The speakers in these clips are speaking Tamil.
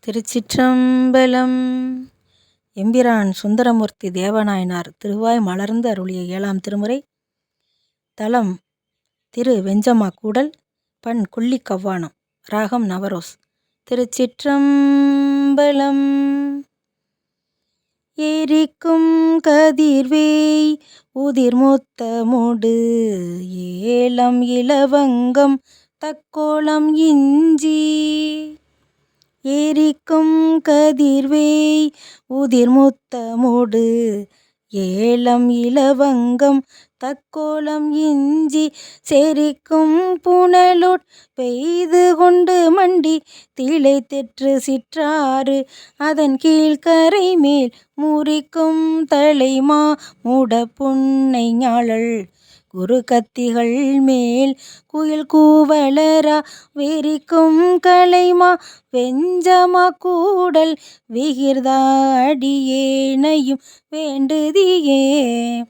திருச்சிற்றம்பலம். எம்பிரான் சுந்தரமூர்த்தி தேவநாயனார் திருவாய் மலர்ந்து அருளிய 7ஆம் திருமுறை. தலம் திரு வெஞ்சமாக்கூடல். பண் கொல்லிக்கவ்வானம். ராகம் நவரோஸ். திருச்சிற்றம்பலம். எரிக்கும் கதிர்வேய் உதிர்முத்தமொடு ஏலம் இலவங்கம் தக்கோலம் இஞ்சி. எரிக்கும் கதிர்வேய் உதிர்முத்தமொடு ஏலம் இலவங்கம் தக்கோலம் இஞ்சி. செரிக்கும் புனலுட் பெய்து கொண்டு மண்டி திளைத்தெற்று சிற்றாறு அதன் கீழ்கரை மேல் முறிக்கும் தலைமா முட புன்னை ஞாழல் குரு கத்திகள் மேல் குயில் கூவலரா வெறிக்கும் கலைமா வெஞ்சமாக்கூடல் விகிர்தா அடியேனையும் வேண்டுதியே.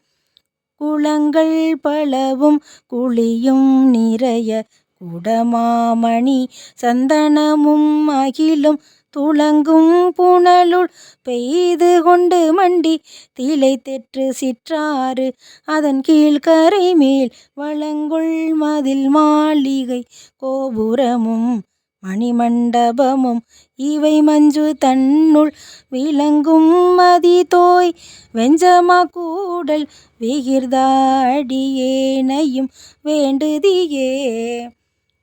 குளங்கள் பலவும் குழியும் நிறைய குடமாமணி சந்தனமும் அகிலும் துளங்கும் புனலுள் பெய்து கொண்டு மண்டி திளைத்தெற்று சிற்றாறு அதன் கீழ்கரை மேல் வளங்குள் மதில் மாளிகை கோபுரமும் மணிமண்டபமும் இவை மஞ்சு தன்னுள் விளங்கும் மதி தோய் வெஞ்சமாக்கூடல் விகிர்தா அடியேனையும் வேண்டுதியே.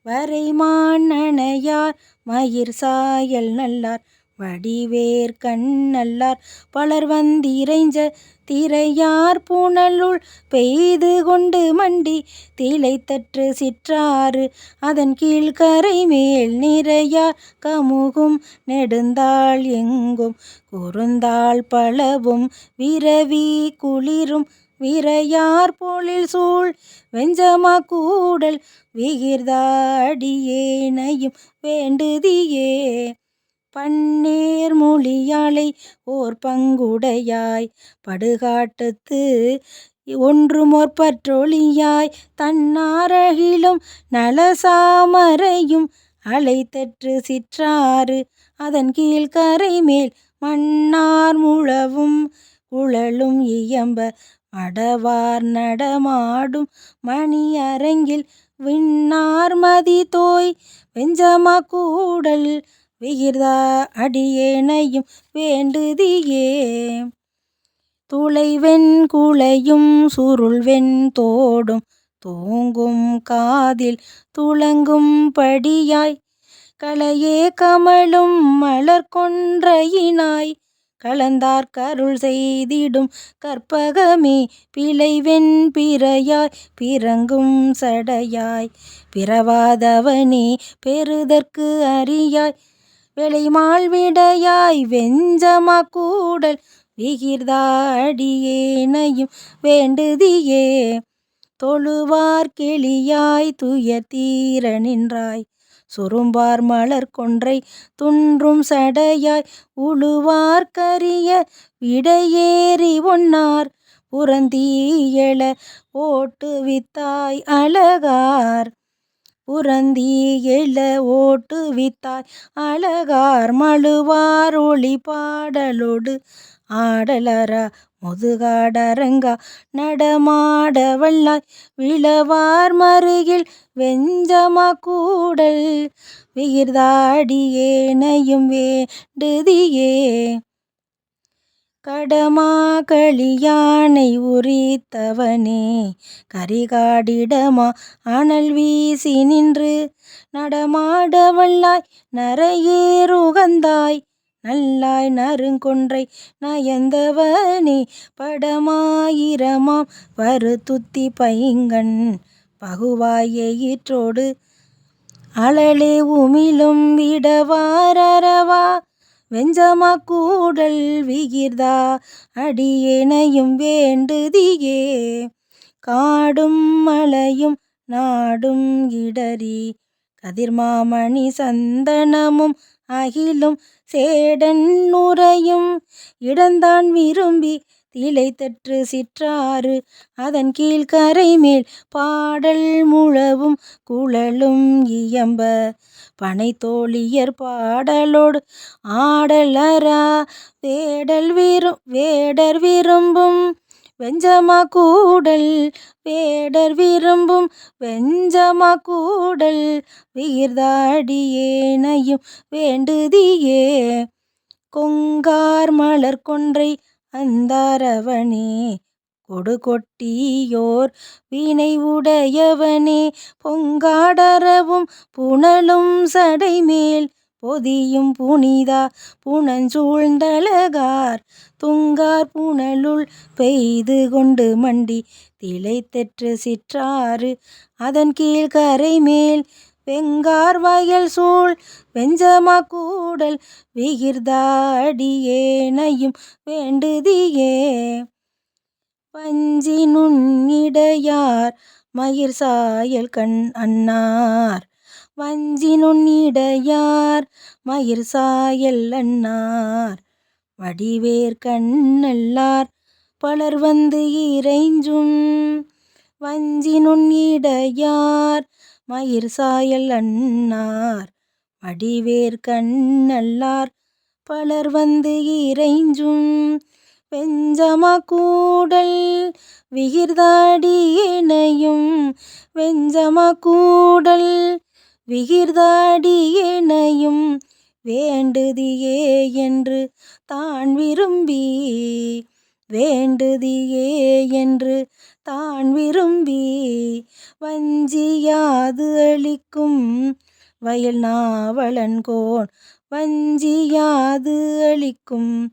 வரைமான் அணையார் மயிர் சாயல் நல்லார் வடிவேர் கண் நல்லார் பலர் வந்திரைஞ்ச திரையார் புனலுள் பெய்து கொண்டு மண்டி திளைத்தற்று சிற்றாறு அதன் கீழ்கரை மேல் நிறையார் கமுகும் நெடுந்தாள் எங்கும் குறுந்தாள் பலவும் விரவி குளிரும் விரையார் பொழில் சூழ் வெஞ்சமாக்கூடல் விகிர்தா அடியேனையும் வேண்டுதியே. பன்னேர் மொழியாளை ஓர் பங்குடையாய் படுகாட்டத்து ஒன்றுமோர் பற்றொழியாய் தன்னாரகிலும் நலசாமரையும் அலைத்தற்று சிற்றாறு அதன் கீழ்கரை மேல் மன்னார் முழவும் குழலும் இயம்ப மடவார் நடமாடும் மணி அரங்கில் விண்ணார் மதி தோய் வெஞ்சமாக்கூடல் விகிர்தா அடியேனையும் வேண்டுதியே. துளைவெண் குளையும் சுருள்வெண் தோடும் தூங்கும் காதில் துளங்கும் படியாய் களையே கமழும் மலர் கொன்றையினாய் கலந்தார் கருள் செய்திடும் கற்பகமே பிழைவெண் பிறையாய் பிறங்கும் சடையாய் பிறவாதவனே பெறுதற்கு அறியாய் விளைமால் விடையாய் வெஞ்சமாக்கூடல் விகிர்தா அடியேனையும் வேண்டுதியே. தொழுவார் கிளியாய் துயர் தீர நின்றாய் சுரும்பார் மலர் கொன்றை துன்றும் சடையாய் உழுவார் கரிய விடையேறி ஒன்னார் புறந்தீயெழ ஓட்டுவித்தாய் அழகார் புறந்தீயெழ ஓட்டுவித்தாய் அழகார் மழுவார் ஒளி பாடலோடு ஆடலரா முதுகாடரங்கா நடமாட வல்லாய் விழவார் மருகில் வெஞ்சமாக்கூடல் விகிர்தா அடியேனையும் வேண்டுதியே. கடமா களியானை உரித்தவனே கரிகாடிடமா அனல் வீசி நின்று நடமாட வல்லாய் நரையேறுகந்தாய் நல்லாய் நறுங்கொன்றை நயந்தவனே படமாயிரமாம் வருத்துத்தி பைங்கண் பகுவாய் எயிற்றோடு அழலே உமிழும் விடவாரவா வெஞ்சமாக்கூடல் விகிர்தா அடியேனையும் வேண்டுதியே. காடும் மலையும் நாடும் இடறி கதிர்மாமணி சந்தனமும் அகிலும் சேடன் நுரையும் இடந்தான் விரும்பி திளைத்தற்று சிற்றாறு அதன் கீழ்கரை மேல் பாடல் முழவும் குழலும் இயம்ப பனைத்தோழியர் பாடலோடு ஆடலரா வேடர் விரும்பும் வெஞ்சமா கூடல் வேடர் விரும்பும் வெஞ்சமா கூடல் விகிர்தாடியேனையும் வேண்டுதியே. கொங்கார் மலர் கொன்றை அந்தாரவனே கொடுகொட்டியோர் வினை உடையவனே பொங்காடரவும் புனலும் சடைமேல் பொதியும் புனிதா புனஞ்சூழ்ந்தழகார் துங்கார் புனலுள் பெய்து கொண்டு மண்டி திளைத்தெற்று சிற்றாறு அதன் கீழ் கரை மேல் வெங்கார் வயல் சூழ் வெஞ்சமா கூடல் விகிர்தாடியேனையும் வேண்டுதியே. வஞ்சி நுண்ணிடையார் மயிர் சாயல் கண் அன்னார் வஞ்சி நுண்ணிடையார் மயிர் சாயல் அன்னார் வடிவேர் கண்ணல்லார் பலர் வந்து இறைஞ்சும். வஞ்சி நுண்ணிடையார் மயிர் சாயல் அன்னார் வடிவேர் கண்ணல்லார் பலர் வந்து இறைஞ்சும். வெஞ்சமா கூடல் விகிர்தாடியேனையும் வெஞ்சமா கூடல் விகிர்தாடியேனையும் வேண்டுதியே என்று தான் விரும்பி வேண்டுதியே என்று தான் விரும்பி. வஞ்சியாது அளிக்கும் வயல் நாவலன்கோன் வஞ்சியாது அளிக்கும்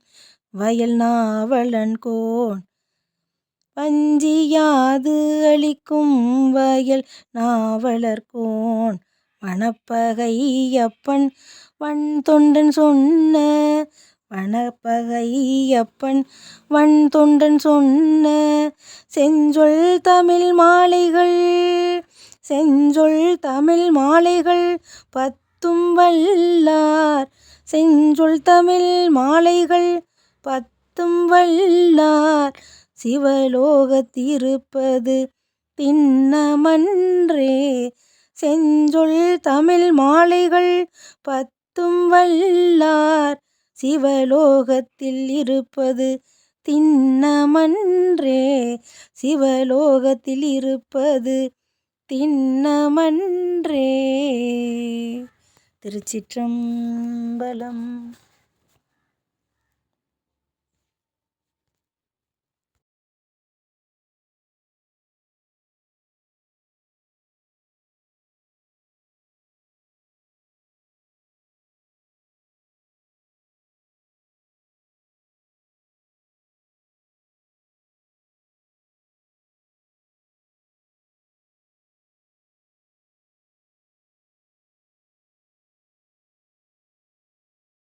வயல் நாவலன்கோன் வஞ்சியாது அளிக்கும் வயல் நாவலர்கோன் வனப்பகையப்பன் வன் தொண்டன் சொன்ன வனப்பகையப்பன் வன் தொண்டன் சொன்ன செஞ்சொல் தமிழ் மாலைகள் செஞ்சொல் தமிழ் மாலைகள் பத்தும் வல்லார் செஞ்சொல் தமிழ் மாலைகள் பத்தும் வல்லார் சிவலோகத்திருப்பது திண்ணமன்றே. செஞ்சொல் தமிழ் மாலைகள் பத்தும் வல்லார் சிவலோகத்தில் இருப்பது திண்ணமன்றே சிவலோகத்தில் இருப்பது திண்ணமன்றே. திருச்சிற்றம்பலம்.